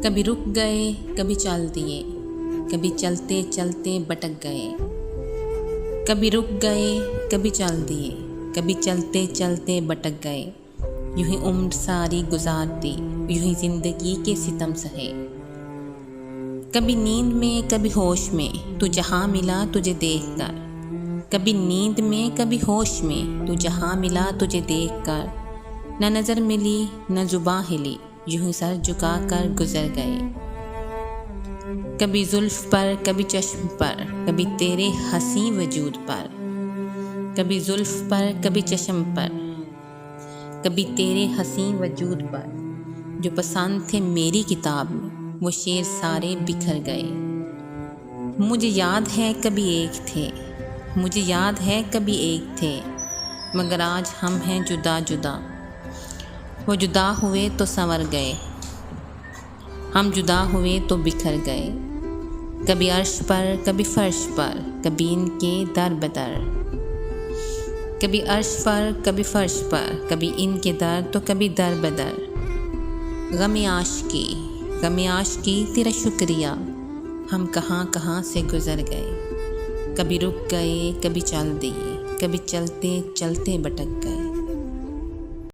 कभी रुक गए, कभी चल दिए, कभी चलते चलते भटक गए। कभी रुक गए, कभी चल दिए, कभी चलते चलते भटक गए। यूं ही उम्र सारी गुजार दी, यूं ही जिंदगी के सितम सहे। कभी नींद में, कभी होश में, तू जहाँ मिला तुझे देख कर। कभी नींद में, कभी होश में, तू जहाँ मिला तुझे देख कर। न नज़र मिली, न जुबां हिली, यूं ही सर झुका कर गुजर गए। कभी जुल्फ पर, कभी चश्म पर, कभी तेरे हंसी वजूद पर। कभी जुल्फ पर, कभी चश्म पर, कभी तेरे हंसी वजूद पर। जो पसंद थे मेरी किताब में, वो शेर सारे बिखर गए। मुझे याद है कभी एक थे, मुझे याद है कभी एक थे, मगर आज हम हैं जुदा जुदा। वो जुदा हुए तो संवर गए, हम जुदा हुए तो बिखर गए। कभी अर्श पर, कभी फर्श पर, कभी इनके दर बदर। कभी अर्श पर, कभी फर्श पर, कभी इनके दर तो कभी दर बदर। गम आशिकी तेरा शुक्रिया, हम कहाँ कहाँ से गुजर गए। कभी रुक गए, कभी चल दिए, कभी चलते चलते भटक गए।